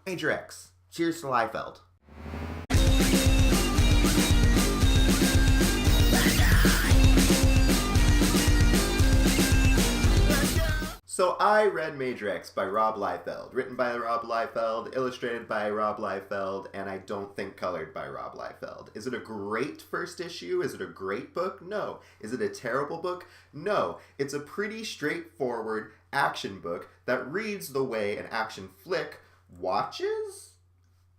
Major X. Cheers to Liefeld. So I read Major X by Rob Liefeld, written by Rob Liefeld, illustrated by Rob Liefeld, and I don't think colored by Rob Liefeld. Is it a great first issue? Is it a great book? No. Is it a terrible book? No. It's a pretty straightforward action book that reads the way an action flick watches?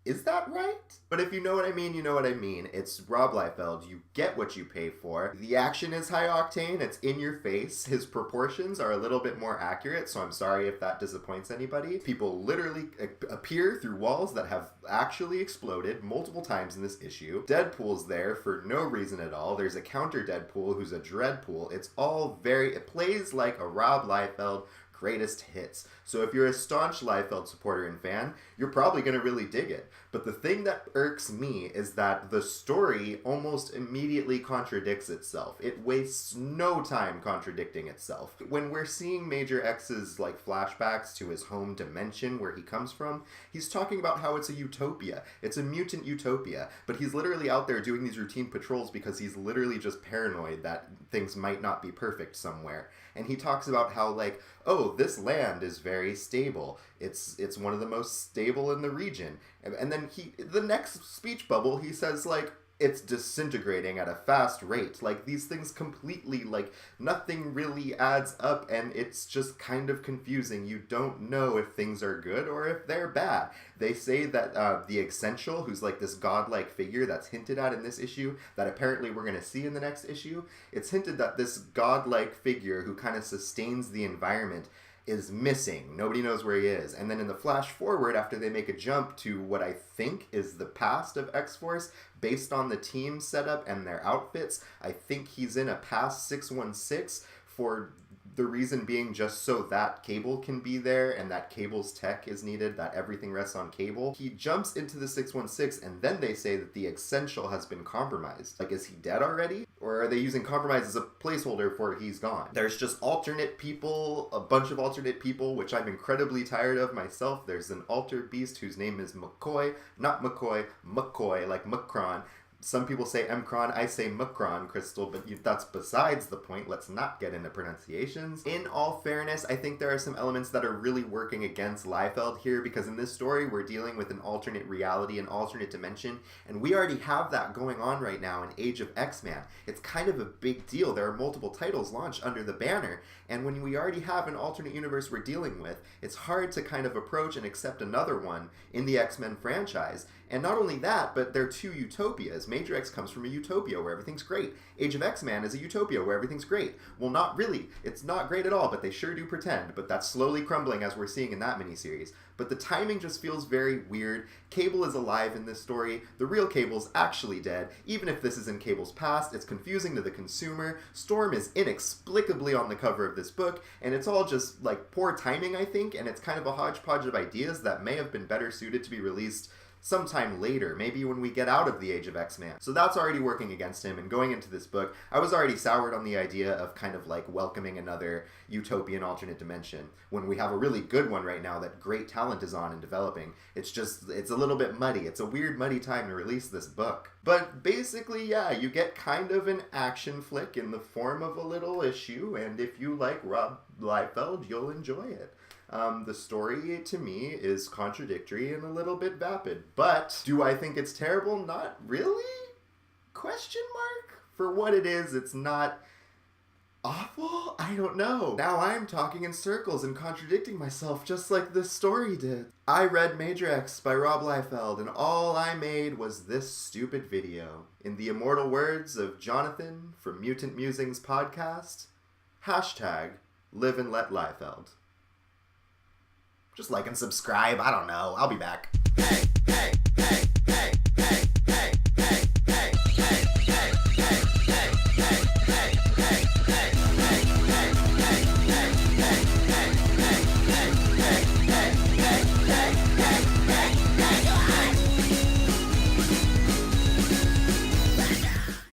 Is that right? But if you know what I mean, you know what I mean. It's Rob Liefeld. You get what you pay for. The action is high octane. It's in your face. His proportions are a little bit more accurate, so I'm sorry if that disappoints anybody. People literally appear through walls that have actually exploded multiple times in this issue. Deadpool's there for no reason at all. There's a counter Deadpool who's a Dreadpool. It plays like a Rob Liefeld greatest hits. So if you're a staunch Liefeld supporter and fan, you're probably going to really dig it. But the thing that irks me is that the story almost immediately contradicts itself. It wastes no time contradicting itself. When we're seeing Major X's flashbacks to his home dimension where he comes from, he's talking about how it's a utopia. It's a mutant utopia. But he's literally out there doing these routine patrols because he's literally just paranoid that things might not be perfect somewhere. And he talks about how this land is very stable. It's one of the most stable in the region. And then the next speech bubble, he says it's disintegrating at a fast rate. These things completely, nothing really adds up, and it's just kind of confusing. You don't know if things are good or if they're bad. They say that the Essential, who's this godlike figure that's hinted at in this issue, that apparently we're going to see in the next issue, it's hinted that this godlike figure who kind of sustains the environment is missing. Nobody knows where he is. And then in the flash forward, after they make a jump to what I think is the past of X-Force, based on the team setup and their outfits, I think he's in a past 616 for the reason being just so that Cable can be there and that Cable's tech is needed, that everything rests on Cable. He jumps into the 616 and then they say that the Essential has been compromised. Is he dead already? Or are they using compromise as a placeholder for he's gone? There's just alternate people, a bunch of alternate people, which I'm incredibly tired of myself. There's an altered beast whose name is McCoy, not McCoy, McCoy, like Mukron. Some people say Mcron, I say Mukron, Crystal, but that's besides the point. Let's not get into pronunciations. In all fairness, I think there are some elements that are really working against Liefeld here, because in this story, we're dealing with an alternate reality, an alternate dimension, and we already have that going on right now in Age of X-Man. It's kind of a big deal. There are multiple titles launched under the banner, and when we already have an alternate universe we're dealing with, it's hard to kind of approach and accept another one in the X-Men franchise. And not only that, but they're two utopias. Major X comes from a utopia where everything's great. Age of X-Man is a utopia where everything's great. Well, not really. It's not great at all, but they sure do pretend. But that's slowly crumbling as we're seeing in that miniseries. But the timing just feels very weird. Cable is alive in this story. The real Cable's actually dead. Even if this is in Cable's past, it's confusing to the consumer. Storm is inexplicably on the cover of this book, and it's all just poor timing, I think, and it's kind of a hodgepodge of ideas that may have been better suited to be released sometime later, maybe when we get out of the Age of X-Man. So that's already working against him, and going into this book, I was already soured on the idea of kind of welcoming another utopian alternate dimension when we have a really good one right now that great talent is on and developing. It's a little bit muddy. It's a weird, muddy time to release this book. But basically, yeah, you get kind of an action flick in the form of a little issue, and if you like Rob Liefeld, you'll enjoy it. The story, to me, is contradictory and a little bit vapid. But do I think it's terrible? Not really? Question mark? For what it is, it's not awful? I don't know. Now I'm talking in circles and contradicting myself just like this story did. I read Major X by Rob Liefeld, and all I made was this stupid video. In the immortal words of Jonathan from Mutant Musings podcast, #live and let Liefeld. Just like and subscribe. I don't know. I'll be back. Hey!